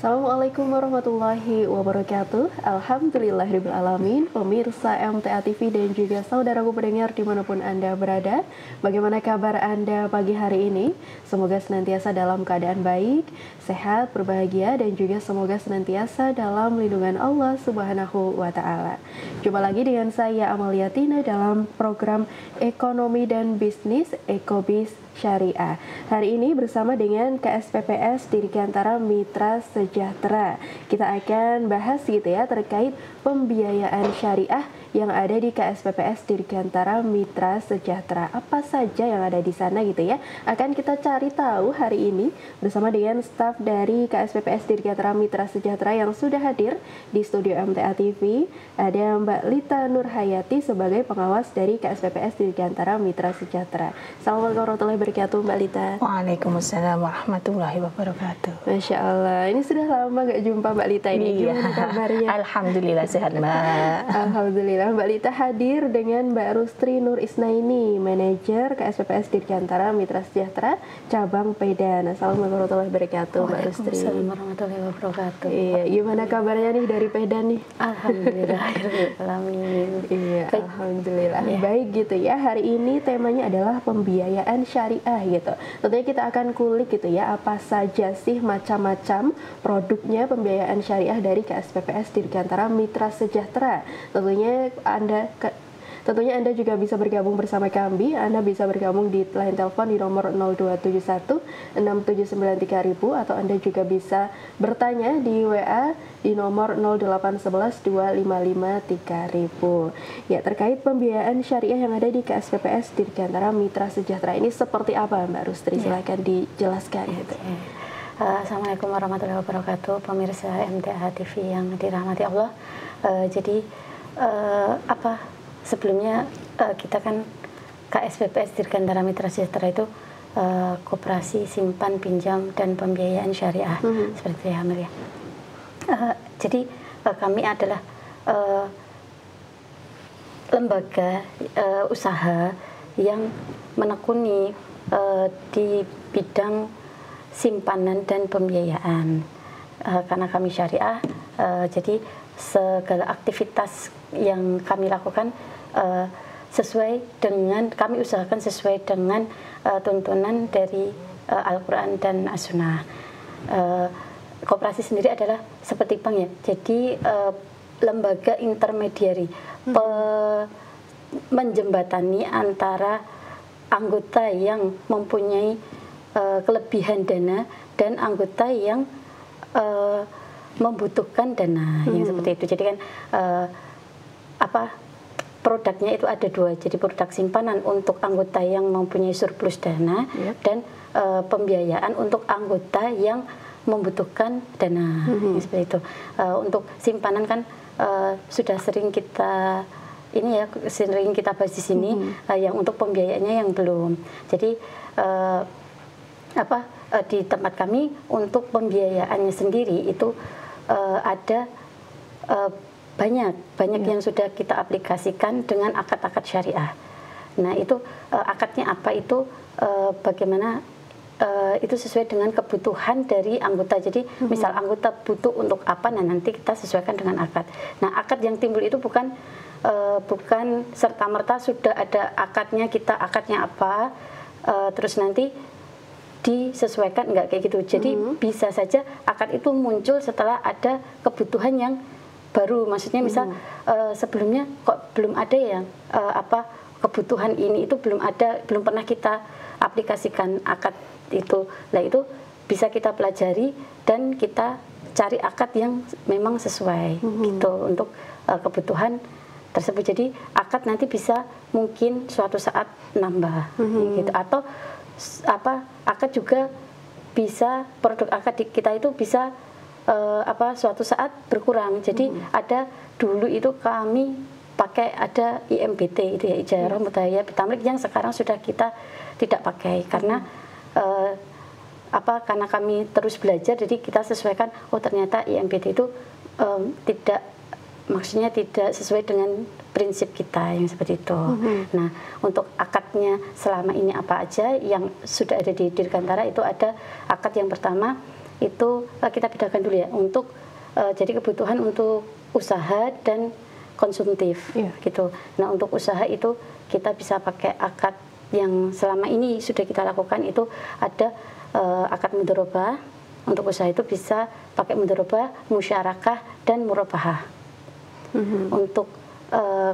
Assalamualaikum warahmatullahi wabarakatuh. Alhamdulillahirrahmanirrahim. Pemirsa MTA TV dan juga saudaraku pendengar dimanapun Anda berada, bagaimana kabar Anda pagi hari ini? Semoga senantiasa dalam keadaan baik, sehat, berbahagia, dan juga semoga senantiasa dalam lindungan Allah Subhanahu wa Ta'ala. Jumpa lagi dengan saya Amalia Tina dalam program Ekonomi dan Bisnis Ekobis Syariah. Hari ini bersama dengan KSPPS Dirgantara Mitra Sejahtera. Kita akan bahas gitu ya terkait pembiayaan syariah yang ada di KSPPS Dirgantara Mitra Sejahtera. Apa saja yang ada di sana gitu ya. Akan kita cari tahu hari ini bersama dengan staf dari KSPPS Dirgantara Mitra Sejahtera yang sudah hadir di studio MTA TV. Ada Mbak Lita Nurhayati sebagai pengawas dari KSPPS Dirgantara Mitra Sejahtera. Assalamualaikum warahmatullahi wabarakatuh Mbak Lita. Waalaikumsalam warahmatullahi wabarakatuh. Masya Allah, ini sudah lama gak jumpa Mbak Lita ini. Gimana kabarnya? Alhamdulillah sehat Mbak. Alhamdulillah. Mbak Lita hadir dengan Mbak Rustri Nur Isnaini, manajer KSPPS Dirgantara Mitra Sejahtera cabang Pedan. Assalamualaikum warahmatullahi wabarakatuh Mbak Rustri. Waalaikumsalam warahmatullahi wabarakatuh. Iya, gimana kabarnya nih dari Pedan nih? Alhamdulillah. Iya, alhamdulillah. Yeah. Baik gitu ya. Hari ini temanya adalah pembiayaan syariah gitu. Tentunya kita akan kulik gitu ya, apa saja sih macam-macam produknya pembiayaan syariah dari KSPPS Dirgantara Mitra Sejahtera. Tentunya Anda juga bisa bergabung bersama kami. Anda bisa bergabung di line telepon di nomor 0271 6793000 atau Anda juga bisa bertanya di WA di nomor 0811 2553000. Ya, terkait pembiayaan syariah yang ada di KSPPS Dirgantara Mitra Sejahtera ini seperti apa Mbak Rustri? Silahkan dijelaskan gitu. Assalamualaikum warahmatullahi wabarakatuh, pemirsa MTA TV yang dirahmati Allah. Sebelumnya kita kan KSPPS Dirgantara Mitra Sejahtera itu koperasi simpan pinjam dan pembiayaan syariah seperti itu ya Amir ya. Jadi kami adalah lembaga usaha yang menekuni di bidang simpanan dan pembiayaan. Karena kami syariah, jadi segala aktivitas yang kami lakukan kami usahakan sesuai dengan tuntunan dari Al-Quran dan As-Sunnah. Koperasi sendiri adalah seperti bank ya, jadi lembaga intermediari menjembatani antara anggota yang mempunyai kelebihan dana dan anggota yang membutuhkan dana yang seperti itu. Jadi kan produknya itu ada dua. Jadi produk simpanan untuk anggota yang mempunyai surplus dana dan pembiayaan untuk anggota yang membutuhkan dana seperti itu. Untuk simpanan kan sudah sering kita bahas di sini. Yang untuk pembiayaannya yang belum. Jadi di tempat kami untuk pembiayaannya sendiri itu ada banyak yang sudah kita aplikasikan dengan akad-akad syariah. Nah itu akadnya apa itu bagaimana itu sesuai dengan kebutuhan dari anggota. Jadi misal anggota butuh untuk apa, nah nanti kita sesuaikan dengan akad. Nah akad yang timbul itu bukan serta-merta sudah ada akadnya, kita akadnya apa terus nanti disesuaikan, enggak kayak gitu. Jadi bisa saja akad itu muncul setelah ada kebutuhan yang baru. Maksudnya misal sebelumnya kok belum ada ya kebutuhan ini itu belum pernah kita aplikasikan akad itu. Nah itu bisa kita pelajari dan kita cari akad yang memang sesuai gitu untuk kebutuhan tersebut. Jadi akad nanti bisa mungkin suatu saat nambah gitu, atau akad juga bisa, produk akad kita itu bisa suatu saat berkurang. Jadi ada dulu itu kami pakai ada IMBT itu ya, Ijarah Mutahaya Bitamlik, yang sekarang sudah kita tidak pakai karena karena kami terus belajar, jadi kita sesuaikan ternyata IMBT itu maksudnya tidak sesuai dengan prinsip kita yang seperti itu. Nah, untuk akadnya selama ini apa aja yang sudah ada di Dirgantara itu ada akad yang pertama itu kita bedakan dulu ya untuk jadi kebutuhan untuk usaha dan konsumtif gitu. Nah untuk usaha itu kita bisa pakai akad yang selama ini sudah kita lakukan, itu ada akad mudharabah. Untuk usaha itu bisa pakai mudharabah, musyarakah, dan murabahah. Untuk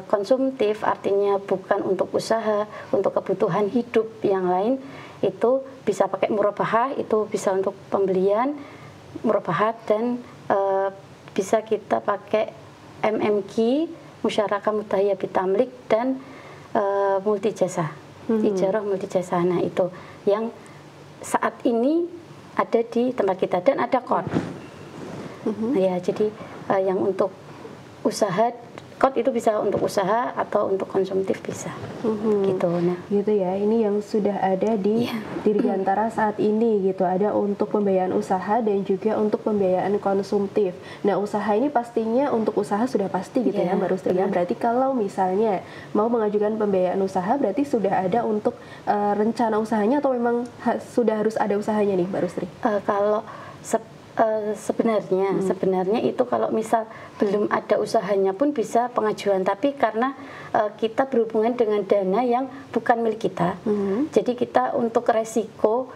konsumtif artinya bukan untuk usaha, untuk kebutuhan hidup yang lain, itu bisa pakai murabahah, itu bisa untuk pembelian, murabahah, dan bisa kita pakai MMQ, musyarakah mutahiyah bitamlik, dan multijasa, ijarah multijasa. Nah itu yang saat ini ada di tempat kita, dan ada qad. Ya, jadi yang untuk usaha, qad itu bisa untuk usaha atau untuk konsumtif bisa. Gitu. Nah, gitu ya. Ini yang sudah ada di Dirgantara saat ini gitu. Ada untuk pembiayaan usaha dan juga untuk pembiayaan konsumtif. Nah, usaha ini pastinya untuk usaha sudah pasti gitu ya, Mbak Rustri. Berarti kalau misalnya mau mengajukan pembiayaan usaha, berarti sudah ada untuk rencana usahanya, atau memang sudah harus ada usahanya nih, Mbak Rustri? Kalau sebenarnya itu kalau misal belum ada usahanya pun bisa pengajuan, tapi karena kita berhubungan dengan dana yang bukan milik kita, jadi kita untuk resiko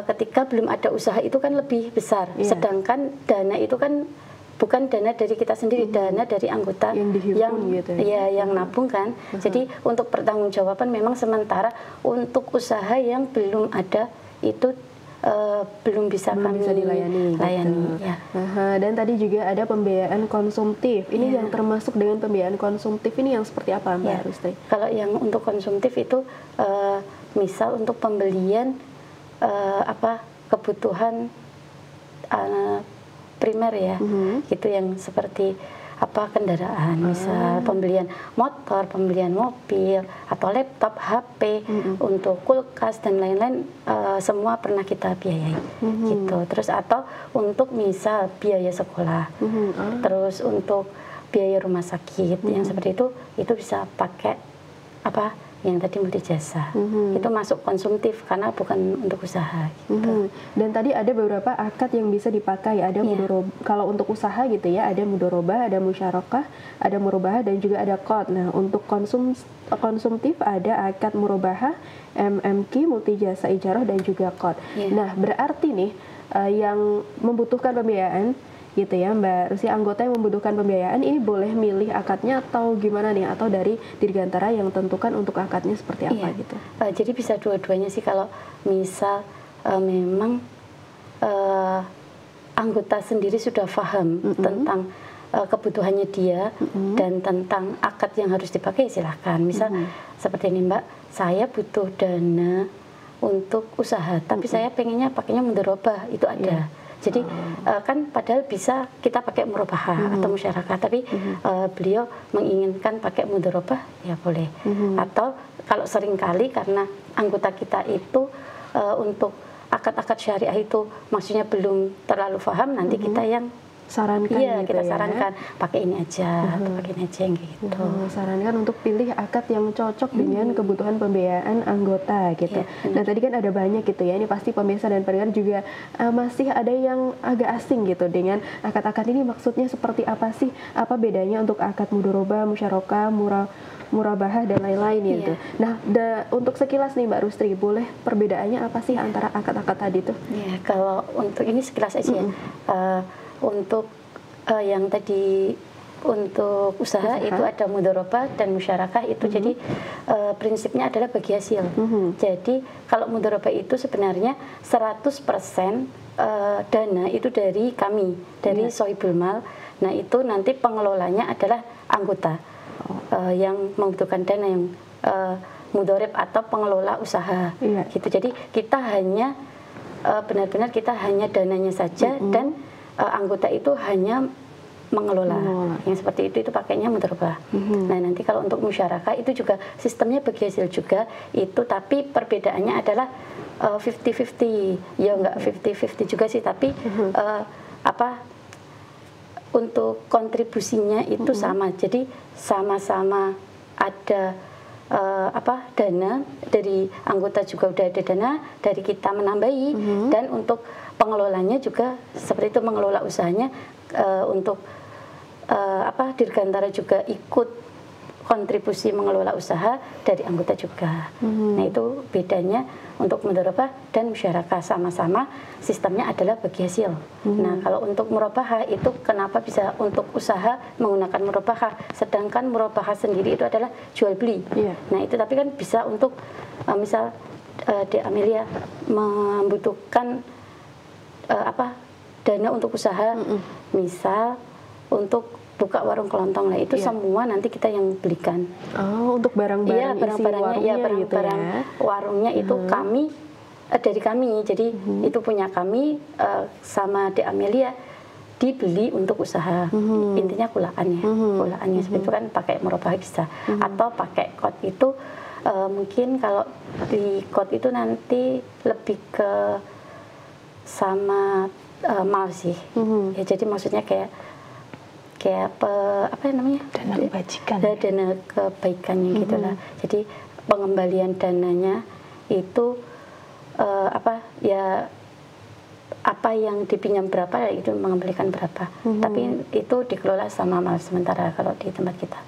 ketika belum ada usaha itu kan lebih besar, sedangkan dana itu kan bukan dana dari kita sendiri, dana dari anggota yang gitu ya? Yang nabung kan. Jadi untuk pertanggungjawaban memang sementara untuk usaha yang belum ada itu belum bisa kami dilayani gitu. Ya. Dan tadi juga ada pembiayaan konsumtif. Ini yang termasuk dengan pembiayaan konsumtif ini yang seperti apa, Mbak Rustri? Kalau yang untuk konsumtif itu misal untuk pembelian kebutuhan primer ya, gitu, yang seperti kendaraan, misal pembelian motor, pembelian mobil, atau laptop, HP, untuk kulkas dan lain-lain, semua pernah kita biayai, gitu. Terus atau untuk misal biaya sekolah, terus untuk biaya rumah sakit, yang seperti itu bisa pakai yang tadi multijasa. Itu masuk konsumtif karena bukan untuk usaha gitu. Dan tadi ada beberapa akad yang bisa dipakai, ada kalau untuk usaha gitu ya, ada mudharabah, ada musyarakah, ada murabahah, dan juga ada qad. Nah untuk konsumtif ada akad murabahah, MMQ, multijasa, ijarah, dan juga qad. Nah berarti nih yang membutuhkan pembiayaan gitu ya, Mbak Rusi, anggota yang membutuhkan pembiayaan ini boleh milih akadnya atau gimana nih, atau dari Dirgantara yang tentukan untuk akadnya seperti apa gitu? Jadi bisa dua-duanya sih. Kalau misal memang anggota sendiri sudah paham tentang kebutuhannya dia dan tentang akad yang harus dipakai, silahkan. Misal seperti ini, Mbak, saya butuh dana untuk usaha, tapi saya pengennya pakainya mudharabah, itu ada. Jadi kan padahal bisa kita pakai murabahah atau musyarakah, tapi beliau menginginkan pakai mudharabah, ya boleh. Atau kalau seringkali karena anggota kita itu untuk akad-akad syariah itu maksudnya belum terlalu paham, nanti kita yang sarankan kita sarankan pakai ini aja atau pakai ini aja yang gitu. Sarankan untuk pilih akad yang cocok dengan kebutuhan pembiayaan anggota gitu. Nah tadi kan ada banyak gitu ya, ini pasti pemirsa dan pendengar juga masih ada yang agak asing gitu dengan akad-akad ini, maksudnya seperti apa sih, apa bedanya untuk akad mudharabah, musyarakah, murabahah, dan lain-lain gitu. Nah untuk sekilas nih Mbak Rustri, boleh perbedaannya apa sih antara akad-akad tadi tuh? Kalau untuk ini sekilas aja ya. Untuk yang tadi untuk usaha itu ada mudharabah dan musyarakah itu. Jadi prinsipnya adalah bagi hasil. Jadi kalau mudharabah itu sebenarnya 100% dana itu dari kami, dari sohibul mal. Nah itu nanti pengelolanya adalah anggota yang membutuhkan dana, yang mudharib atau pengelola usaha gitu. Jadi kita hanya benar-benar kita hanya dananya saja, dan anggota itu hanya mengelola. Yang seperti itu pakainya mudharabah. Nah nanti kalau untuk musyarakah itu juga sistemnya bagi hasil juga itu, tapi perbedaannya adalah 50-50. Ya enggak 50-50 juga sih, tapi untuk kontribusinya itu sama. Jadi sama-sama ada dana dari anggota, juga udah ada dana dari kita menambahi, dan untuk pengelolanya juga seperti itu, mengelola usahanya untuk Dirgantara juga ikut kontribusi mengelola usaha dari anggota juga. Nah itu bedanya untuk mudharabah dan musyarakah, sama-sama sistemnya adalah bagi hasil. Nah kalau untuk murabahah itu kenapa bisa untuk usaha menggunakan murabahah, sedangkan murabahah sendiri itu adalah jual beli. Nah itu tapi kan bisa untuk misal De Amelia membutuhkan dana untuk usaha, misal untuk buka warung kelontong lah, itu semua nanti kita yang belikan. Oh, untuk barang-barang barang-barangnya, barang-barang warungnya itu kami dari kami, jadi itu punya kami sama De Amelia dibeli untuk usaha. Intinya kulaannya, kulaannya seperti itu kan pakai murabahah bisa, atau pakai kot itu mungkin kalau di kot itu nanti lebih ke sama mal sih. Ya jadi maksudnya kayak apa namanya, dana kebajikan, dana kebaikannya gitulah. Jadi pengembalian dananya itu apa yang dipinjam berapa itu mengembalikan berapa. Tapi itu dikelola sama mal sementara kalau di tempat kita.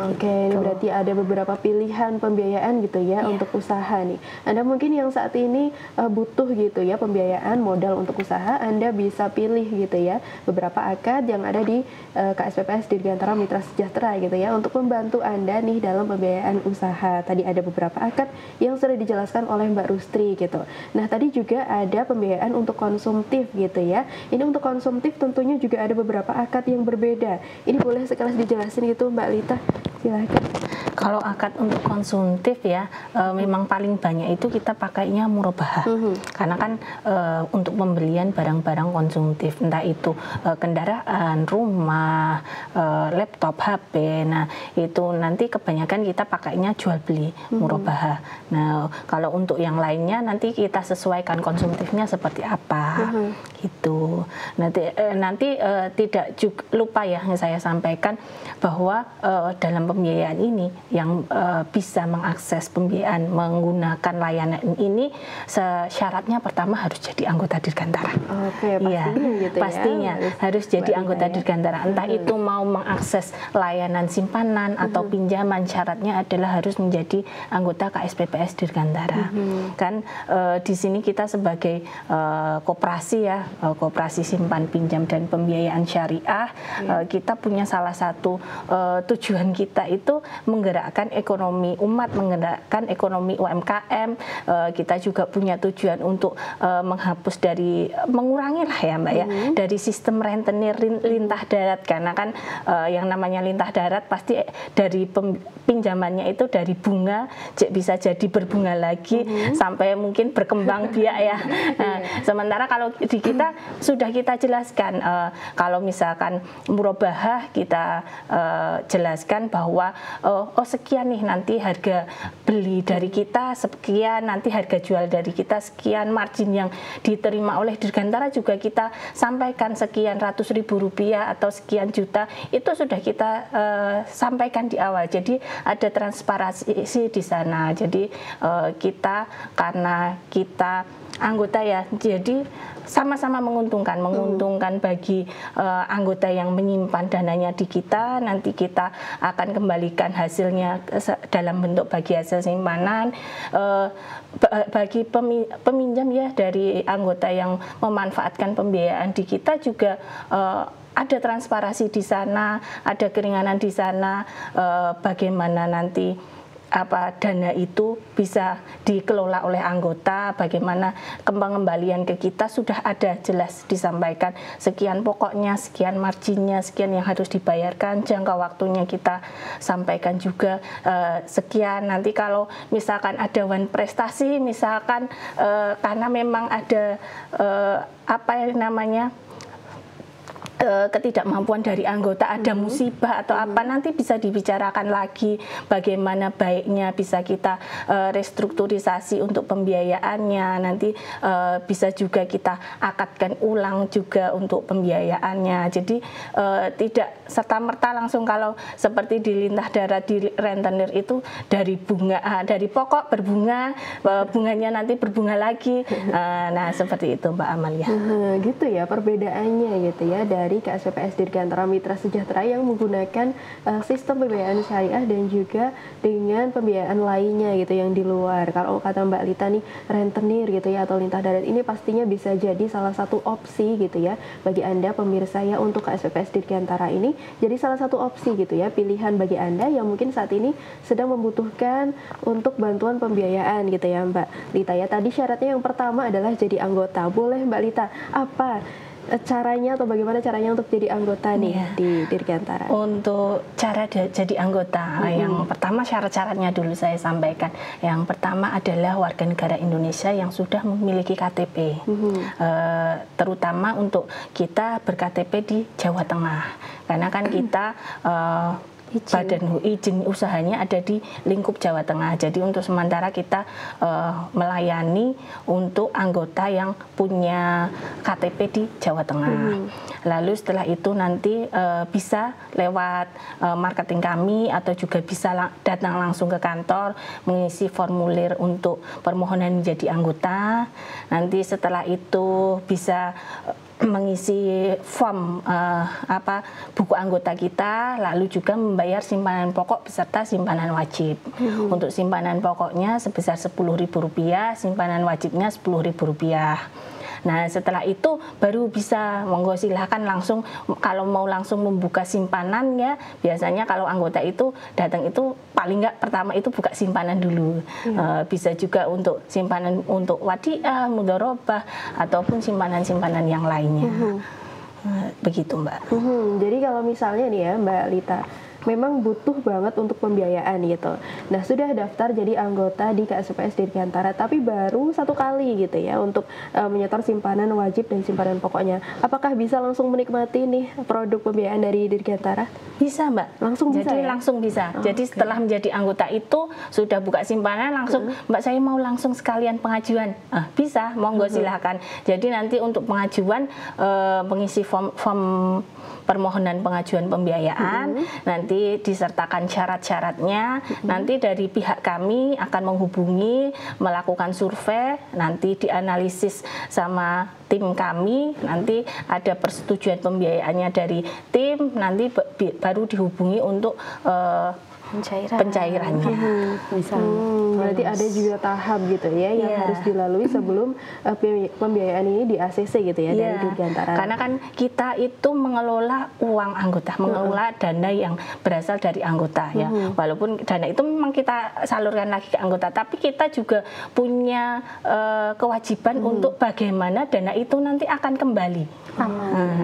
Oke, ini berarti ada beberapa pilihan pembiayaan gitu ya untuk usaha nih. Anda mungkin yang saat ini butuh gitu ya pembiayaan modal untuk usaha, Anda bisa pilih gitu ya beberapa akad yang ada di KSPPS Dirgantara Mitra Sejahtera gitu ya untuk membantu Anda nih dalam pembiayaan usaha. Tadi ada beberapa akad yang sudah dijelaskan oleh Mbak Rustri gitu. Nah, tadi juga ada pembiayaan untuk konsumtif gitu ya. Ini untuk konsumtif tentunya juga ada beberapa akad yang berbeda. Ini boleh sekelas dijelasin gitu Mbak Lita? Silakan. Kalau akad untuk konsumtif ya, memang paling banyak itu kita pakainya murabahah. Karena kan untuk pembelian barang-barang konsumtif, entah itu kendaraan, rumah, laptop, HP. Nah, itu nanti kebanyakan kita pakainya jual beli murabahah. Nah, kalau untuk yang lainnya nanti kita sesuaikan konsumtifnya seperti apa. Gitu. Nanti tidak juga lupa ya yang saya sampaikan bahwa dalam pembiayaan ini yang bisa mengakses pembiayaan menggunakan layanan ini syaratnya pertama harus jadi anggota Dirgantara. Oke, pastinya gitu ya. Pastinya harus jadi anggota Dirgantara. Entah itu mau mengakses layanan simpanan atau pinjaman, syaratnya adalah harus menjadi anggota KSPPS Dirgantara. Kan di sini kita sebagai koperasi ya, koperasi simpan pinjam dan pembiayaan syariah, kita punya salah satu tujuan kita itu menggerakkan ekonomi umat, menggerakkan ekonomi UMKM. Kita juga punya tujuan untuk mengurangi lah ya Mbak ya, dari sistem rentenir lintah darat, karena kan yang namanya lintah darat pasti dari pinjamannya itu dari bunga bisa jadi berbunga lagi sampai mungkin berkembang biak ya. Nah, sementara kalau di kita sudah kita jelaskan, kalau misalkan murabahah kita jelaskan bahwa sekian nih nanti harga beli dari kita sekian, nanti harga jual dari kita sekian, margin yang diterima oleh Dirgantara juga kita sampaikan sekian ratus ribu rupiah atau sekian juta, itu sudah kita sampaikan di awal. Jadi ada transparansi di sana. Jadi karena kita anggota ya, jadi sama-sama menguntungkan bagi anggota yang menyimpan dananya di kita, nanti kita akan kembalikan hasilnya dalam bentuk bagi hasil simpanan, bagi peminjam ya dari anggota yang memanfaatkan pembiayaan di kita juga ada transparansi di sana, ada keringanan di sana, bagaimana nanti dana itu bisa dikelola oleh anggota, bagaimana pengembalian ke kita sudah ada jelas disampaikan, sekian pokoknya, sekian marginnya, sekian yang harus dibayarkan, jangka waktunya kita sampaikan juga sekian. Nanti kalau misalkan ada wan prestasi, misalkan karena memang ada ketidakmampuan dari anggota, ada musibah atau apa, nanti bisa dibicarakan lagi bagaimana baiknya bisa kita restrukturisasi untuk pembiayaannya, nanti bisa juga kita akadkan ulang juga untuk pembiayaannya. Jadi tidak serta-merta langsung kalau seperti di lintah darat di rentenir itu dari bunga, dari pokok berbunga, bunganya nanti berbunga lagi. Nah seperti itu Mbak Amalia. Gitu ya perbedaannya gitu ya dari KSPPS Dirgantara Mitra Sejahtera yang menggunakan sistem pembiayaan syariah dan juga dengan pembiayaan lainnya gitu yang di luar. Kalau kata Mbak Lita nih, rentenir gitu ya atau lintah darat ini pastinya bisa jadi salah satu opsi gitu ya bagi Anda pemirsa ya untuk KSPPS Dirgantara ini jadi salah satu opsi gitu ya, pilihan bagi Anda yang mungkin saat ini sedang membutuhkan untuk bantuan pembiayaan gitu ya Mbak Lita ya. Tadi syaratnya yang pertama adalah jadi anggota. Boleh Mbak Lita, apa caranya atau bagaimana caranya untuk jadi anggota nih di Dirgantara? Untuk cara jadi anggota, yang pertama syarat-syaratnya dulu saya sampaikan. Yang pertama adalah warga negara Indonesia yang sudah memiliki KTP, terutama untuk kita ber-KTP di Jawa Tengah, karena kan kita badan izin usahanya ada di lingkup Jawa Tengah. Jadi untuk sementara kita melayani untuk anggota yang punya KTP di Jawa Tengah. Lalu setelah itu nanti bisa lewat marketing kami atau juga bisa datang langsung ke kantor mengisi formulir untuk permohonan menjadi anggota. Nanti setelah itu bisa mengisi form buku anggota kita, lalu juga membayar simpanan pokok beserta simpanan wajib. Untuk simpanan pokoknya sebesar Rp10.000, simpanan wajibnya Rp10.000. Nah setelah itu baru bisa, monggo silahkan langsung, kalau mau langsung membuka simpanan ya, biasanya kalau anggota itu datang itu paling nggak pertama itu buka simpanan dulu. Bisa juga untuk simpanan untuk wadiah, mudharabah, ataupun simpanan-simpanan yang lainnya. Begitu Mbak. Jadi kalau misalnya nih ya Mbak Lita, memang butuh banget untuk pembiayaan gitu. Nah sudah daftar jadi anggota di KSPPS Dirgantara, tapi baru 1 kali gitu ya untuk menyetor simpanan wajib dan simpanan pokoknya. Apakah bisa langsung menikmati nih produk pembiayaan dari Dirgantara? Bisa Mbak. Langsung bisa. Jadi ya? langsung bisa. Jadi setelah menjadi anggota itu sudah buka simpanan langsung, Mbak saya mau langsung sekalian pengajuan. Bisa, monggo silahkan. Jadi nanti untuk pengajuan mengisi form permohonan pengajuan pembiayaan, nanti disertakan syarat-syaratnya, nanti dari pihak kami akan menghubungi, melakukan survei, nanti dianalisis sama tim kami, nanti ada persetujuan pembiayaannya dari tim, nanti baru dihubungi untuk pencairannya. Berarti ada juga tahap gitu ya yang harus dilalui sebelum pembiayaan ini di ACC gitu ya dari Dirgantara. Karena kan kita itu mengelola uang anggota, mengelola dana yang berasal dari anggota ya. Walaupun dana itu memang kita salurkan lagi ke anggota, tapi kita juga punya kewajiban untuk bagaimana dana itu nanti akan kembali.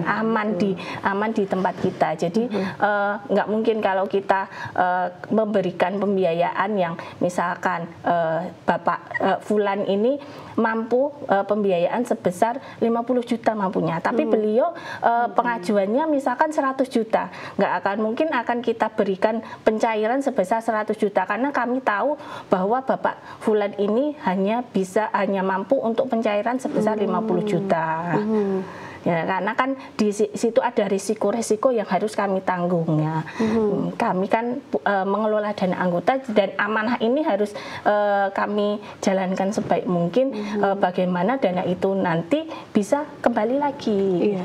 Aman di tempat kita. Jadi nggak mungkin kalau kita memberikan pembiayaan yang misalkan Bapak Fulan ini mampu pembiayaan sebesar 50 juta mampunya, tapi beliau pengajuannya misalkan 100 juta, nggak akan mungkin akan kita berikan pencairan sebesar 100 juta karena kami tahu bahwa Bapak Fulan ini hanya mampu untuk pencairan sebesar 50 juta. Ya, karena kan di situ ada risiko-risiko yang harus kami tanggung ya. Kami kan mengelola dana anggota dan amanah ini harus kami jalankan sebaik mungkin, bagaimana dana itu nanti bisa kembali lagi.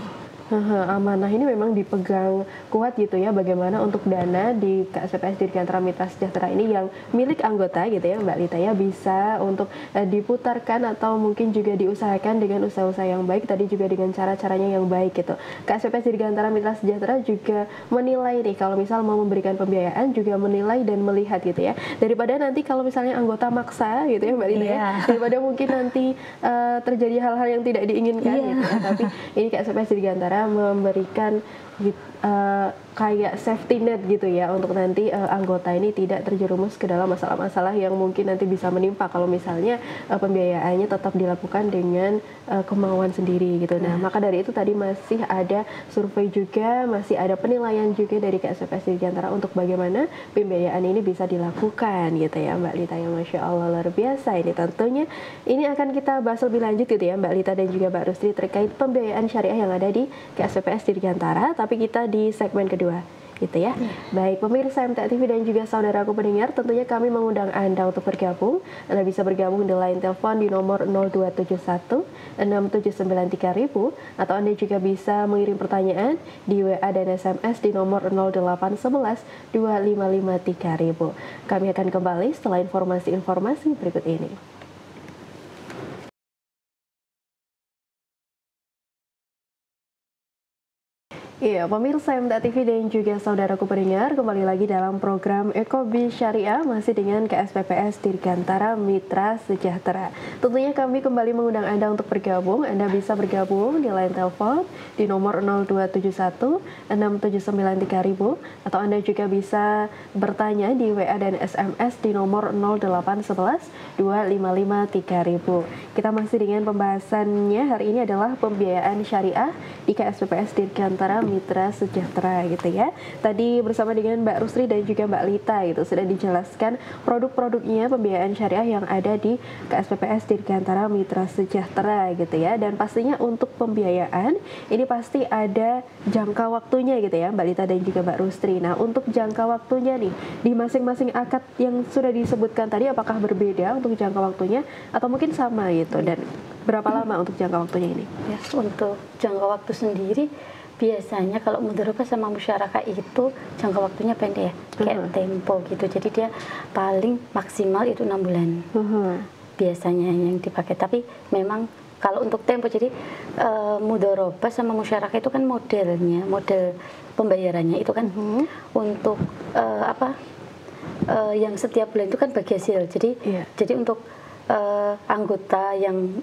Amanah ini memang dipegang kuat gitu ya, bagaimana untuk dana di KSPPS Dirgantara Mitra Sejahtera ini yang milik anggota gitu ya Mbak Lita ya, bisa untuk diputarkan atau mungkin juga diusahakan dengan usaha-usaha yang baik, tadi juga dengan cara-caranya yang baik gitu. KSPPS Dirgantara Mitra Sejahtera juga menilai nih kalau misal mau memberikan pembiayaan, juga menilai dan melihat gitu ya, daripada nanti kalau misalnya anggota maksa gitu ya Mbak Lita ya, daripada mungkin nanti terjadi hal-hal yang tidak diinginkan gitu ya. Tapi ini KSPPS Dirgantara memberikan kayak safety net gitu ya untuk nanti anggota ini tidak terjerumus ke dalam masalah-masalah yang mungkin nanti bisa menimpa kalau misalnya pembiayaannya tetap dilakukan dengan kemauan sendiri gitu. Nah, maka dari itu tadi masih ada survei juga, masih ada penilaian juga dari KSPPS Dirgantara untuk bagaimana pembiayaan ini bisa dilakukan gitu ya Mbak Lita, yang Masya Allah luar biasa. Ini tentunya ini akan kita bahas lebih lanjut gitu ya Mbak Lita dan juga Mbak Rusdi terkait pembiayaan syariah yang ada di KSPPS Dirgantara, tapi kita di segmen kedua gitu ya. Baik pemirsa MTA TV dan juga saudaraku pendengar, tentunya kami mengundang Anda untuk bergabung. Anda bisa bergabung di line telepon di nomor 0271 679 3000 atau Anda juga bisa mengirim pertanyaan di WA dan SMS di nomor 0811 255 3000. Kami akan kembali setelah informasi-informasi berikut ini. Iya, pemirsa MTA TV dan juga saudaraku pendengar, kembali lagi dalam program Ekobi Syariah masih dengan KSPPS Dirgantara Mitra Sejahtera. Tentunya kami kembali mengundang Anda untuk bergabung. Anda bisa bergabung di line telepon di nomor 0271 679 3000 atau Anda juga bisa bertanya di WA dan SMS di nomor 0811 255 3000. Kita masih dengan pembahasannya hari ini adalah pembiayaan syariah di KSPPS Dirgantara Mitra Sejahtera gitu ya. Tadi bersama dengan Mbak Rusri dan juga Mbak Lita itu sudah dijelaskan produk-produknya pembiayaan syariah yang ada di KSPPS Dirgantara Mitra Sejahtera gitu ya. Dan pastinya untuk pembiayaan ini pasti ada jangka waktunya gitu ya Mbak Lita dan juga Mbak Rusri. Nah, untuk jangka waktunya nih di masing-masing akad yang sudah disebutkan tadi, apakah berbeda untuk jangka waktunya atau mungkin sama gitu, dan berapa lama untuk jangka waktunya ini? Ya, untuk jangka waktu sendiri biasanya kalau mudharabah sama musyarakah itu jangka waktunya pendek ya, kayak tempo gitu. Jadi dia paling maksimal itu 6 bulan biasanya yang dipakai. Tapi memang kalau untuk tempo, jadi mudharabah sama musyarakah itu kan model pembayarannya itu kan untuk yang setiap bulan itu kan bagi hasil. Jadi untuk anggota yang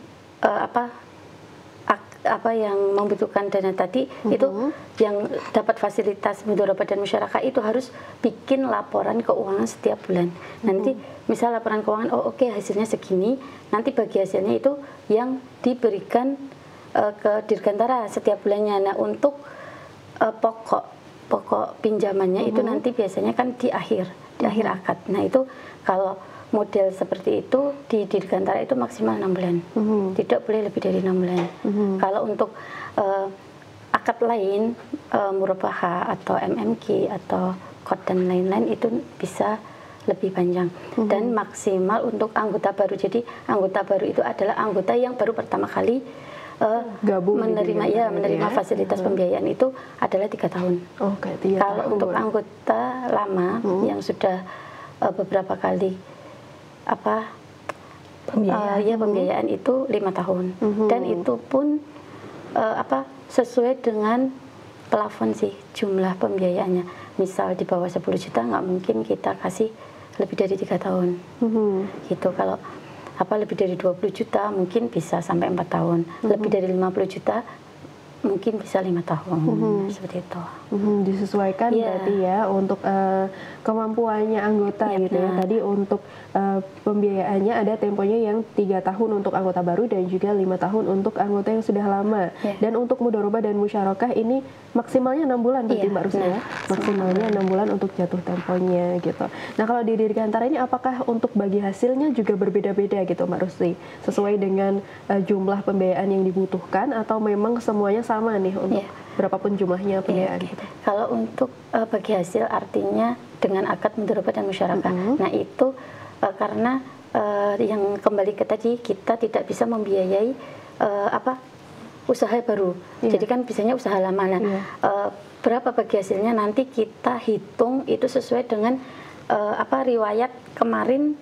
yang membutuhkan dana tadi itu yang dapat fasilitas mudharabah dan musyarakah itu harus bikin laporan keuangan setiap bulan. Nanti misal laporan keuangan oke, hasilnya segini, nanti bagi hasilnya itu yang diberikan ke Dirgantara setiap bulannya. Nah, untuk pokok pinjamannya itu nanti biasanya kan di akhir akad. Nah, itu kalau model seperti itu di Dirgantara itu maksimal 6 bulan, tidak boleh lebih dari 6 bulan. Kalau untuk akad lain, murabaha atau MMQ atau kod dan lain-lain itu bisa lebih panjang dan maksimal untuk anggota baru. Jadi anggota baru itu adalah anggota yang baru pertama kali menerima fasilitas pembiayaan itu adalah 3 tahun. Kalau untuk anggota lama yang sudah beberapa kali pembiayaan itu 5 tahun dan itu pun sesuai dengan plafon sih jumlah pembiayaannya. Misal di bawah 10 juta nggak mungkin kita kasih lebih dari 3 tahun gitu. Kalau lebih dari 20 juta mungkin bisa sampai 4 tahun, lebih dari 50 juta mungkin bisa 5 tahun, seperti itu. Disesuaikan berarti ya untuk kemampuannya anggota gitu ya. Tadi untuk pembiayaannya ada temponya yang 3 tahun untuk anggota baru dan juga 5 tahun untuk anggota yang sudah lama. Dan untuk mudharabah dan musyarakah ini maksimalnya 6 bulan berarti Mbak Rusdi ya. Maksimalnya 6 bulan untuk jatuh temponya gitu. Nah, kalau di Dirgantara ini apakah untuk bagi hasilnya juga berbeda-beda gitu Mbak Rusdi? Sesuai dengan jumlah pembiayaan yang dibutuhkan atau memang semuanya sama nih untuk berapapun jumlahnya pembiayaan gitu? Kalau untuk bagi hasil artinya dengan akad mudharabah dan musyarakah. Nah, itu karena yang kembali ke tadi, kita tidak bisa membiayai usaha baru. Jadi kan bisanya usaha lama. Nah, berapa bagi hasilnya nanti kita hitung itu sesuai dengan riwayat kemarin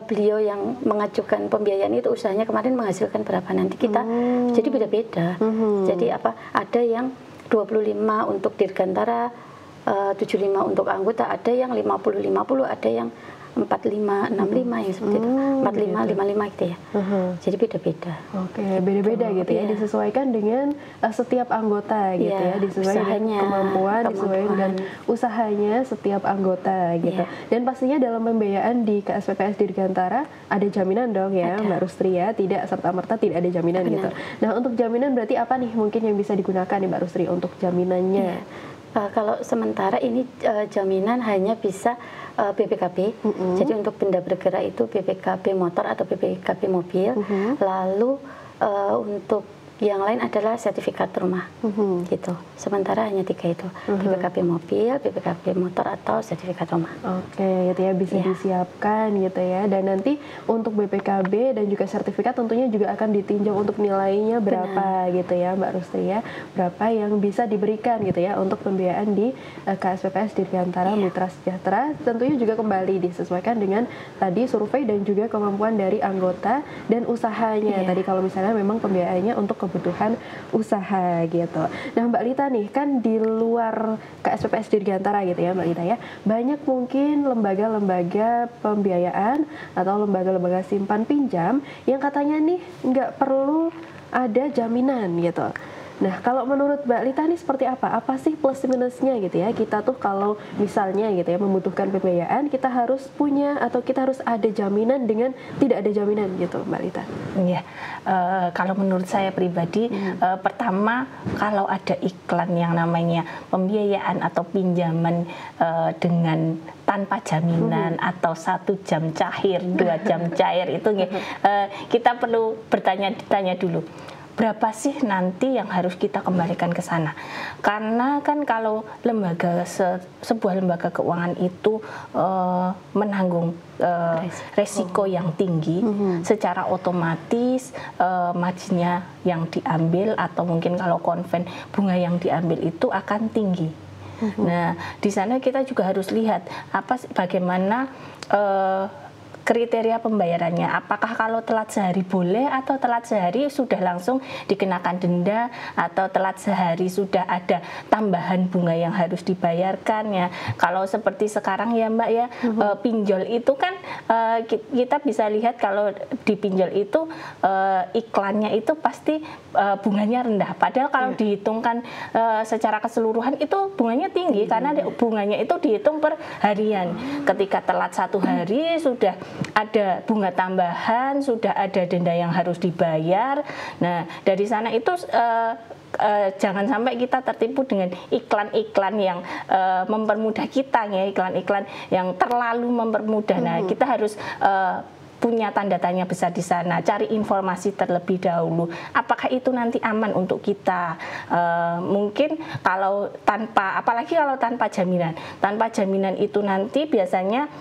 beliau yang mengajukan pembiayaan itu usahanya kemarin menghasilkan berapa, nanti kita jadi beda-beda. Jadi ada yang 25 untuk Dirgantara, 75 untuk anggota, ada yang 50-50, ada yang 45, 65 yang seperti itu. 45, 55 gitu ya. Jadi beda-beda. Oke, beda-beda gitu ya. Disesuaikan dengan setiap anggota gitu ya. Disesuaikan dengan kemampuan, disesuaikan dengan usahanya setiap anggota gitu. Dan pastinya dalam pembiayaan di KSPPS Dirgantara ada jaminan dong ya, Mbak Rustri ya. Tidak serta-merta tidak ada jaminan gitu. Nah, untuk jaminan berarti apa nih mungkin yang bisa digunakan nih Mbak Rustri untuk jaminannya? Kalau sementara ini jaminan hanya bisa BPKB. Jadi untuk benda bergerak itu BPKB motor atau BPKB mobil. Lalu untuk yang lain adalah sertifikat rumah, gitu. Sementara hanya 3 itu, BPKB mobil, BPKB motor atau sertifikat rumah. Oke, gitu ya, bisa disiapkan gitu ya. Dan nanti untuk BPKB dan juga sertifikat tentunya juga akan ditinjau untuk nilainya berapa gitu ya, Mbak Rustri ya. Berapa yang bisa diberikan gitu ya untuk pembiayaan di KSPPS Dirgantara Mitra Sejahtera. Tentunya juga kembali disesuaikan dengan tadi survei dan juga kemampuan dari anggota dan usahanya. Tadi kalau misalnya memang pembiayaannya untuk kebutuhan usaha gitu. Nah, Mbak Lita nih, kan di luar KSPPS Dirgantara gitu ya Mbak Lita ya, banyak mungkin lembaga-lembaga pembiayaan atau lembaga-lembaga simpan pinjam yang katanya nih nggak perlu ada jaminan gitu. Nah, kalau menurut Mbak Lita nih seperti apa? Apa sih plus minusnya gitu ya? Kita tuh kalau misalnya gitu ya membutuhkan pembiayaan, kita harus punya atau kita harus ada jaminan dengan tidak ada jaminan gitu, Mbak Lita. Iya, kalau menurut saya pribadi, pertama kalau ada iklan yang namanya pembiayaan atau pinjaman dengan tanpa jaminan atau 1 jam cair, 2 jam cair itu kita perlu bertanya dulu. Berapa sih nanti yang harus kita kembalikan ke sana? Karena kan kalau sebuah lembaga keuangan itu menanggung resiko yang tinggi, secara otomatis marginnya yang diambil atau mungkin kalau konven bunga yang diambil itu akan tinggi. Nah, di sana kita juga harus lihat bagaimana kriteria pembayarannya. Apakah kalau telat sehari boleh atau telat sehari sudah langsung dikenakan denda atau telat sehari sudah ada tambahan bunga yang harus dibayarkan ya. Kalau seperti sekarang ya Mbak ya, pinjol itu kan kita bisa lihat kalau di pinjol itu iklannya itu pasti bunganya rendah. Padahal kalau dihitungkan secara keseluruhan itu bunganya tinggi karena bunganya itu dihitung per harian. Ketika telat 1 hari sudah ada bunga tambahan, sudah ada denda yang harus dibayar. Nah, dari sana itu jangan sampai kita tertipu dengan iklan-iklan yang mempermudah kita ya, iklan-iklan yang terlalu mempermudah. Nah, kita harus punya tanda tanya besar di sana, cari informasi terlebih dahulu. Apakah itu nanti aman untuk kita? Mungkin kalau apalagi kalau tanpa jaminan itu nanti biasanya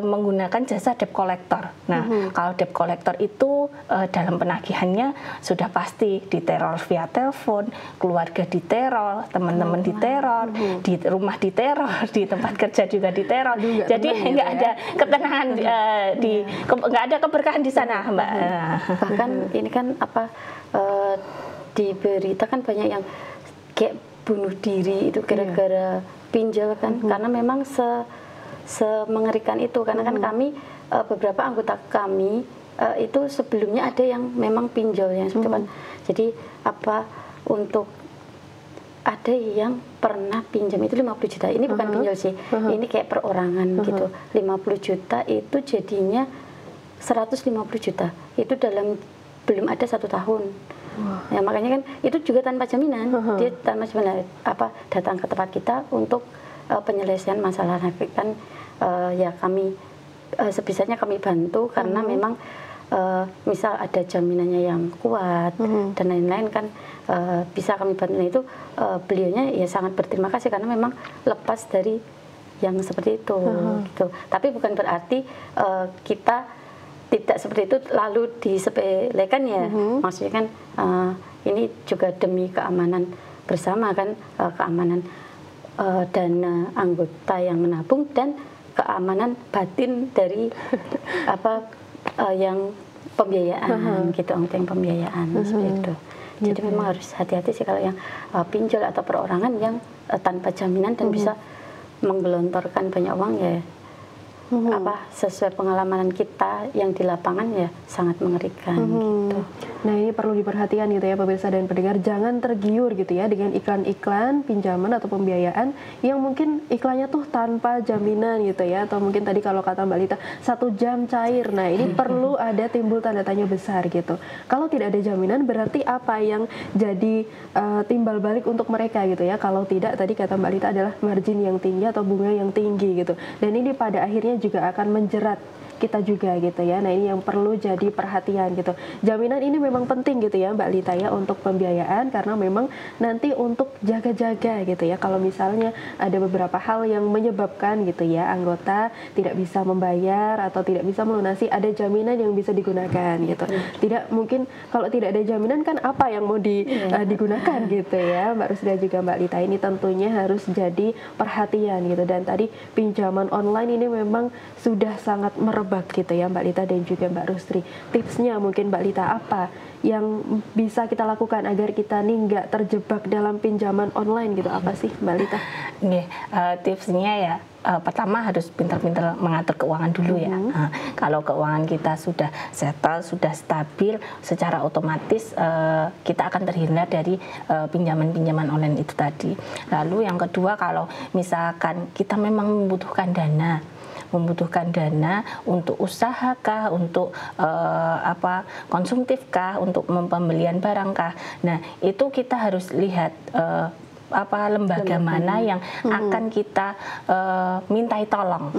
menggunakan jasa debt collector. Nah, kalau debt collector itu dalam penagihannya sudah pasti diteror via telepon, keluarga diteror, teman-teman diteror, di rumah diteror, di tempat kerja juga diteror. Jadi nggak ada ketenangan nggak ada keberkahan di sana, Mbak. Bahkan ini kan diberitakan banyak yang kayak bunuh diri itu gara-gara pinjol kan, karena memang semengerikan itu. Karena kan kami beberapa anggota kami itu sebelumnya ada yang memang pinjolnya, kan. Jadi untuk ada yang pernah pinjam itu 50 juta. Ini bukan pinjol sih, ini kayak perorangan gitu. 50 juta itu jadinya 150 juta itu belum ada 1 tahun. Ya, makanya kan itu juga tanpa jaminan. Dia tanpa jaminan datang ke tempat kita untuk penyelesaian masalah. Kan ya kami sebisanya kami bantu karena memang misal ada jaminannya yang kuat dan lain-lain kan bisa kami bantu. Nah, itu beliaunya ya sangat berterima kasih karena memang lepas dari yang seperti itu gitu. Tapi bukan berarti kita tidak seperti itu lalu disepelekan ya. Maksudnya kan ini juga demi keamanan bersama kan, keamanan dana anggota yang menabung dan keamanan batin dari yang pembiayaan gitu, yang pembiayaan seperti itu. Jadi memang harus hati-hati sih kalau yang pinjol atau perorangan yang tanpa jaminan dan bisa menggelontorkan banyak uang ya. sesuai pengalaman kita yang di lapangan ya sangat mengerikan gitu. Nah, ini perlu diperhatikan gitu ya pemirsa dan pendengar, jangan tergiur gitu ya dengan iklan-iklan pinjaman atau pembiayaan yang mungkin iklannya tuh tanpa jaminan gitu ya, atau mungkin tadi kalau kata Mbak Lita 1 jam cair. Nah, ini perlu ada timbul tanda tanya besar gitu. Kalau tidak ada jaminan berarti apa yang jadi timbal balik untuk mereka gitu ya. Kalau tidak, tadi kata Mbak Lita adalah margin yang tinggi atau bunga yang tinggi gitu. Dan ini pada akhirnya juga akan menjerat kita juga gitu ya. Nah, ini yang perlu jadi perhatian gitu. Jaminan ini memang penting gitu ya Mbak Lita ya untuk pembiayaan, karena memang nanti untuk jaga-jaga gitu ya. Kalau misalnya ada beberapa hal yang menyebabkan gitu ya anggota tidak bisa membayar atau tidak bisa melunasi, ada jaminan yang bisa digunakan gitu. Tidak mungkin kalau tidak ada jaminan kan apa yang mau digunakan gitu ya Mbak Rusda juga Mbak Lita. Ini tentunya harus jadi perhatian gitu. Dan tadi pinjaman online ini memang sudah sangat merebak gitu ya Mbak Lita dan juga Mbak Rusri. Tipsnya mungkin Mbak Lita apa yang bisa kita lakukan agar kita nih nggak terjebak dalam pinjaman online gitu, apa sih Mbak Lita? Tipsnya ya pertama harus pintar-pintar mengatur keuangan dulu ya. Kalau keuangan kita sudah settle, sudah stabil, secara otomatis kita akan terhindar dari pinjaman-pinjaman online itu tadi. Lalu yang kedua, kalau misalkan kita memang membutuhkan dana untuk usaha kah, untuk konsumtif kah, untuk pembelian barang kah. Nah, itu kita harus lihat lembaga mana yang akan kita mintai tolong.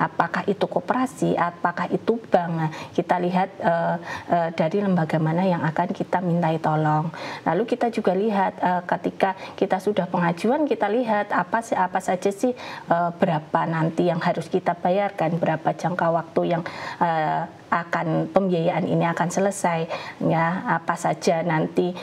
Apakah itu koperasi, apakah itu bank. Nah, kita lihat dari lembaga mana yang akan kita mintai tolong. Lalu kita juga lihat ketika kita sudah pengajuan, kita lihat apa saja sih berapa nanti yang harus kita bayarkan, berapa jangka waktu yang akan pembiayaan ini akan selesai, ya, apa saja nanti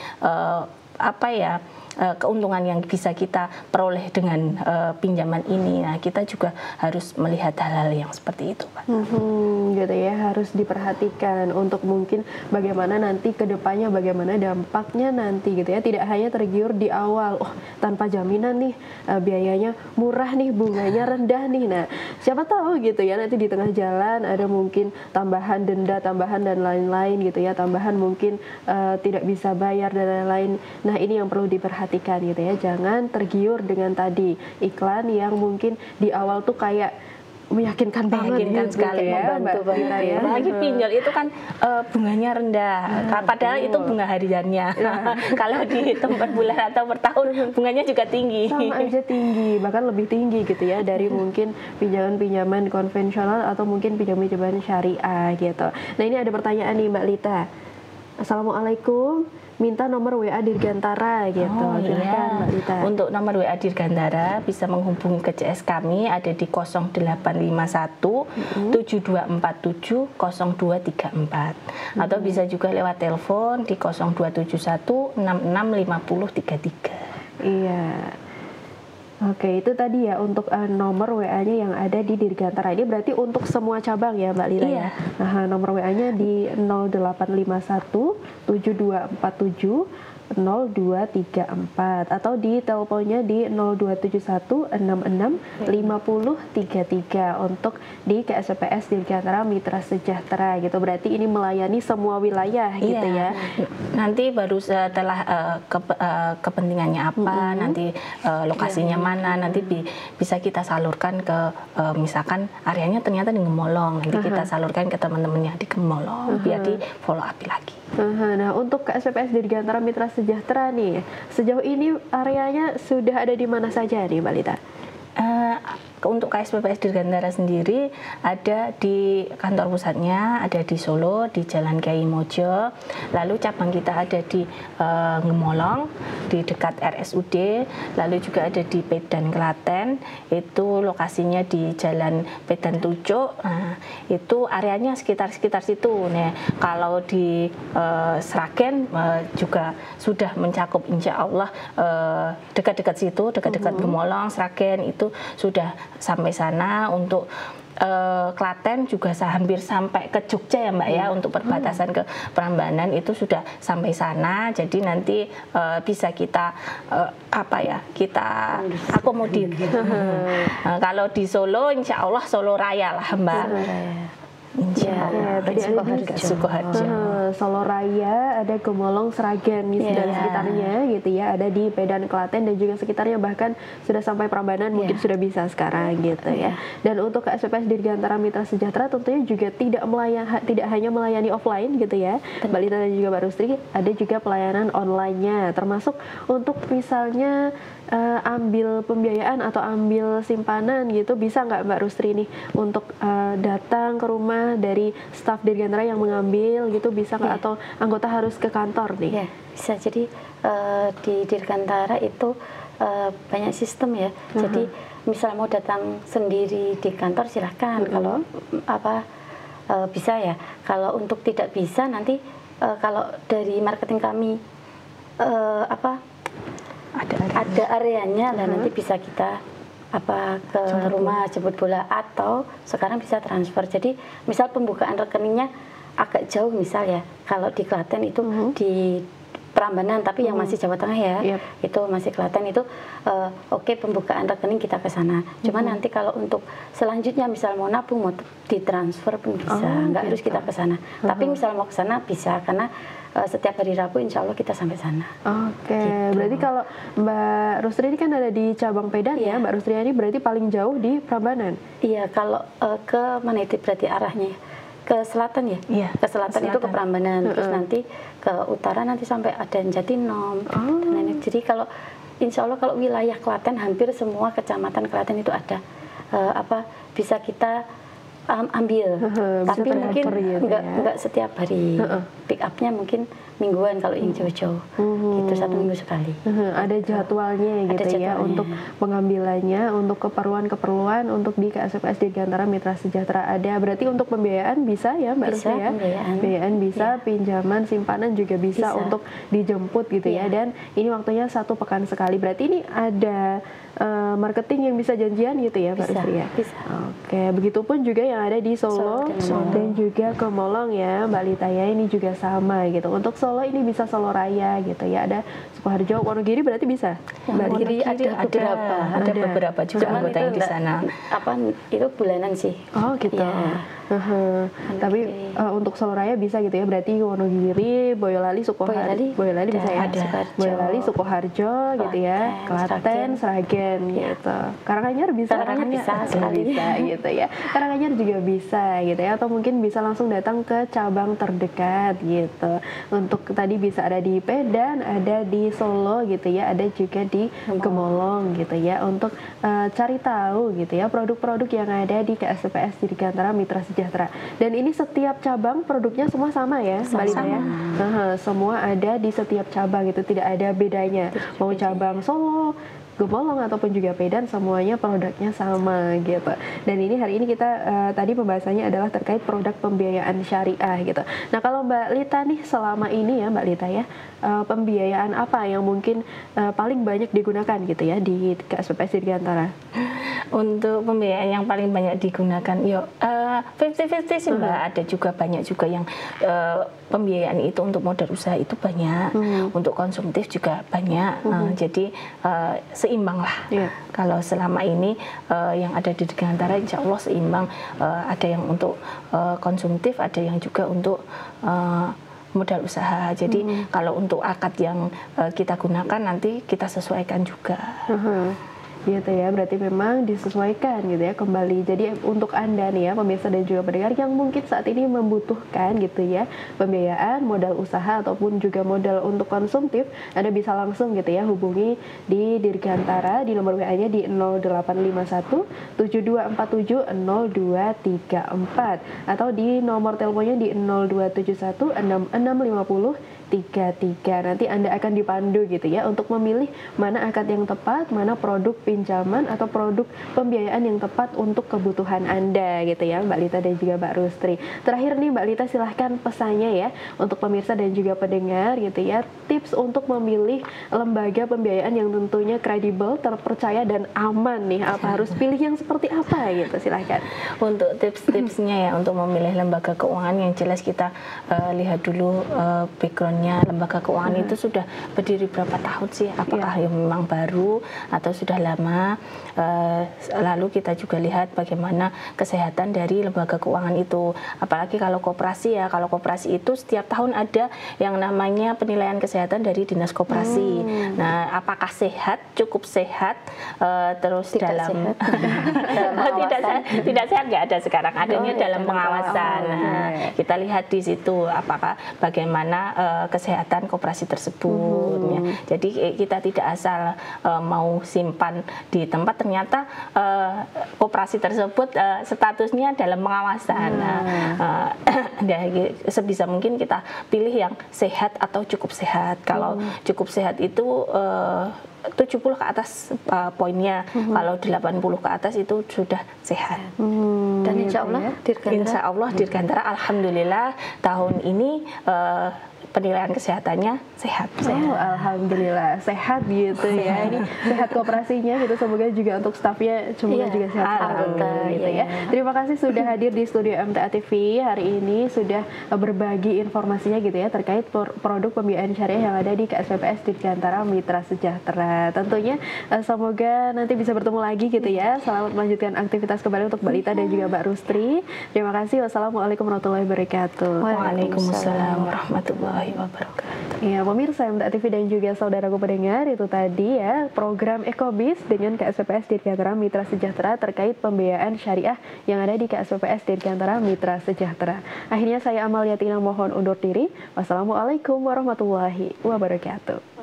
keuntungan yang bisa kita peroleh dengan pinjaman ini. Nah, kita juga harus melihat hal-hal yang seperti itu, Pak. Gitu ya, harus diperhatikan untuk mungkin bagaimana nanti ke depannya, bagaimana dampaknya nanti gitu ya. Tidak hanya tergiur di awal, tanpa jaminan nih, biayanya murah nih, bunganya rendah nih. Nah, siapa tahu gitu ya, nanti di tengah jalan ada mungkin tambahan denda, tambahan dan lain-lain gitu ya, tambahan mungkin tidak bisa bayar dan lain-lain. Nah, ini yang perlu diperhatikan gitu ya, jangan tergiur dengan tadi iklan yang mungkin di awal tuh kayak meyakinkan banget gitu sekali ya, membantu banget ya. Lagi pinjol itu kan bunganya rendah, padahal itu bunga hariannya. Kalau di tempat bulan atau per tahun bunganya juga tinggi. Sama aja tinggi, bahkan lebih tinggi gitu ya dari mungkin pinjaman-pinjaman konvensional atau mungkin pinjaman-pinjaman syariah gitu. Nah, ini ada pertanyaan nih Mbak Lita. Assalamualaikum, minta nomor WA Dirgantara gitu. Silakan Mbak Lita. Untuk nomor WA Dirgantara bisa menghubungi ke CS kami, ada di 0851 7247 0234, atau bisa juga lewat telepon di 0271 665033. Iya. Oke, itu tadi ya untuk nomor WA-nya yang ada di Dirgantara. Ini berarti untuk semua cabang ya Mbak Lita ya. Nah, nomor WA-nya di 0851 7247 0234 atau di teleponnya di 0271 66 5033 untuk di KSPPS Dirgantara Mitra Sejahtera gitu. Berarti ini melayani semua wilayah gitu ya. Nanti baru setelah kepentingannya apa, nanti lokasinya mana, nanti bisa kita salurkan ke misalkan areanya ternyata di Gemolong, nanti kita salurkan ke teman-temannya di Gemolong biar di follow up lagi. Nah, untuk KSPPS Dirgantara Mitra Sejahtera nih, sejauh ini areanya sudah ada di mana saja nih Mbak Lita? Untuk KSPPS Dirgantara sendiri ada di kantor pusatnya, ada di Solo, di Jalan Kiai Mojo. Lalu cabang kita ada di Gemolong, di dekat RSUD. Lalu juga ada di Pedan Klaten, itu lokasinya di Jalan Pedan Tucuk. Nah, itu areanya sekitar situ. Nah, kalau di Sragen juga sudah mencakup, insya Allah dekat-dekat situ, dekat-dekat Gemolong, Sragen itu sudah sampai sana. Untuk Klaten juga hampir sampai ke Jogja ya Mbak ya, untuk perbatasan ke Prambanan itu sudah sampai sana. Jadi nanti bisa kita kita akomodir. Kalau di Solo, insya Allah Solo Raya lah Mbak. Insya Allah. Tadi ada di Sukoharjo. Solo Raya, ada Gemolong, Sragen dan sekitarnya gitu ya, ada di Medan, Klaten dan juga sekitarnya, bahkan sudah sampai Prambanan mungkin sudah bisa sekarang gitu ya. Dan untuk KSPPS Dirgantara Mitra Sejahtera tentunya juga tidak hanya melayani offline gitu ya, Mbak Lita dan juga Mbak Rustri, ada juga pelayanan online-nya, termasuk untuk misalnya ambil pembiayaan atau ambil simpanan gitu, bisa nggak Mbak Rustri nih untuk datang ke rumah dari staf Dirgantara yang mengambil gitu, bisa nggak atau anggota harus ke kantor nih? Ya, bisa. Jadi di Dirgantara itu banyak sistem ya. Jadi misal mau datang sendiri di kantor silahkan. Kalau bisa ya. Kalau untuk tidak bisa nanti kalau dari marketing kami ada areanya lah, nanti bisa kita ke rumah jemput bola, atau sekarang bisa transfer. Jadi misal pembukaan rekeningnya agak jauh, misal ya kalau di Klaten itu di Prambanan tapi yang masih Jawa Tengah ya, itu masih Klaten itu oke, pembukaan rekening kita ke sana. Cuma nanti kalau untuk selanjutnya misal mau nabung, mau ditransfer pun bisa, nggak harus kita ke sana. Tapi misal mau ke sana bisa, karena setiap hari Rabu insya Allah kita sampai sana. Oke, gitu. Berarti kalau Mbak Rustri ini kan ada di cabang Medan ya, Mbak Rustri ini berarti paling jauh di Prambanan. Iya, kalau ke mana itu berarti arahnya? Ke selatan ya? Iya, ke selatan itu ke Prambanan, terus nanti ke utara nanti sampai ada Jatinom. Jadi kalau insya Allah kalau wilayah Klaten hampir semua kecamatan Klaten itu ada bisa kita ambil, tapi mungkin enggak setiap hari. Pick up-nya mungkin mingguan kalau yang jauh-jauh, gitu 1 minggu sekali. Ada jadwalnya gitu ya untuk pengambilannya, untuk keperluan untuk di KSPPS Dirgantara Mitra Sejahtera ada. Berarti untuk pembiayaan bisa ya Mbak Rustri ya? Pembiayaan bisa, pinjaman, simpanan juga bisa untuk dijemput gitu ya. Dan ini waktunya 1 pekan sekali. Berarti ini ada marketing yang bisa janjian gitu ya Mbak Rustri ya? Bisa. Oke, begitupun juga yang ada di Solo dan juga Gemolong ya Mbak Lita ya, ini juga sama gitu. Untuk Solo ini bisa Solo Raya gitu ya, ada Sukoharjo, Wonogiri berarti bisa? Mbak Lita ada beberapa juga anggota yang di sana. Itu bulanan sih. Oh gitu. Tapi untuk Solo Raya bisa gitu ya, berarti Wonogiri, Boyolali, Sukoharjo, Boyolali bisa ya? Boyolali, Sukoharjo gitu ya, Klaten, Sragen gitu. Karanganyar bisa? Karanganyar bisa sekali. Bisa gitu ya. Karanganyar juga bisa gitu ya, atau mungkin bisa langsung datang ke cabang terdekat gitu. Untuk tadi bisa ada di Medan, ada di Solo gitu ya, ada juga di Gemolong gitu ya, untuk cari tahu gitu ya produk-produk yang ada di KSPPS Dirgantara Mitra Sejahtera. Dan ini setiap cabang produknya semua sama ya Mbak Lita ya? Semua ada di setiap cabang gitu, tidak ada bedanya. Mau cabang Solo, Gemolong ataupun juga Medan, semuanya produknya sama gitu. Dan ini hari ini kita tadi pembahasannya adalah terkait produk pembiayaan syariah gitu. Nah kalau Mbak Lita nih selama ini ya Mbak Lita ya, pembiayaan apa yang mungkin paling banyak digunakan gitu ya di KSPPS Dirgantara? Untuk pembiayaan yang paling banyak digunakan, 50-50 sih Mbak. Ada juga banyak juga yang pembiayaan itu untuk modal usaha itu banyak, untuk konsumtif juga banyak. Jadi seimbang lah. Kalau selama ini yang ada di Dirgantara insya Allah seimbang. Ada yang untuk konsumtif, ada yang juga untuk modal usaha. Jadi kalau untuk akad yang kita gunakan nanti kita sesuaikan juga. Gitu ya, berarti memang disesuaikan gitu ya kembali. Jadi untuk Anda nih ya pemirsa dan juga pendengar yang mungkin saat ini membutuhkan gitu ya pembiayaan modal usaha ataupun juga modal untuk konsumtif, Anda bisa langsung gitu ya hubungi di Dirgantara di nomor WA-nya di 0851 7247 0234 atau di nomor teleponnya di 0271 6650 33. Nanti Anda akan dipandu gitu ya untuk memilih mana akad yang tepat, mana produk pinjaman atau produk pembiayaan yang tepat untuk kebutuhan Anda gitu ya Mbak Lita dan juga Mbak Rustri. Terakhir nih Mbak Lita, silahkan pesannya ya untuk pemirsa dan juga pendengar gitu ya, tips untuk memilih lembaga pembiayaan yang tentunya kredibel, terpercaya dan aman nih? Apa harus pilih yang seperti apa gitu? Silahkan. Untuk tips-tipsnya ya untuk memilih lembaga keuangan, yang jelas kita lihat dulu backgroundnya lembaga keuangan itu sudah berdiri berapa tahun sih? Apakah yang memang baru atau sudah lama? Lalu kita juga lihat bagaimana kesehatan dari lembaga keuangan itu. Apalagi kalau koperasi ya, kalau koperasi itu setiap tahun ada yang namanya penilaian kesehatan dari dinas koperasi. Nah, apakah sehat, cukup sehat, terus Tidak dalam sehat. tidak sehat nggak ada sekarang, adanya dalam pengawasan. Nah, kita lihat di situ apakah bagaimana kesehatan koperasi tersebut. Ya. Jadi kita tidak asal mau simpan di tempat, ternyata koperasi tersebut statusnya dalam pengawasan. Sebisa mungkin kita pilih yang sehat atau cukup sehat. Kalau cukup sehat itu 70 ke atas poinnya, kalau 80 ke atas itu sudah sehat. Dan insya Allah Insya Allah Dirgantara alhamdulillah tahun ini penilaian kesehatannya sehat. Oh, alhamdulillah sehat gitu ya. Ini sehat koperasinya gitu, semoga juga untuk stafnya semoga juga sehat gitu ya. Terima kasih sudah hadir di studio MTA TV hari ini, sudah berbagi informasinya gitu ya terkait produk pembiayaan syariah yang ada di KSPPS Dirgantara Mitra Sejahtera. Tentunya semoga nanti bisa bertemu lagi gitu ya. Selamat melanjutkan aktivitas kembali untuk Mbak Lita dan juga Mbak Rustri. Terima kasih. Wassalamualaikum warahmatullahi wabarakatuh. Waalaikumsalam warahmatullahi wabarakatuh. Ya, pemirsa MTA TV dan juga saudaraku pendengar, itu tadi ya program Ekobis dengan KSPPS Dirgantara Mitra Sejahtera terkait pembiayaan syariah yang ada di KSPPS Dirgantara Mitra Sejahtera. Akhirnya saya Amalia Tina mohon undur diri. Wassalamualaikum warahmatullahi wabarakatuh.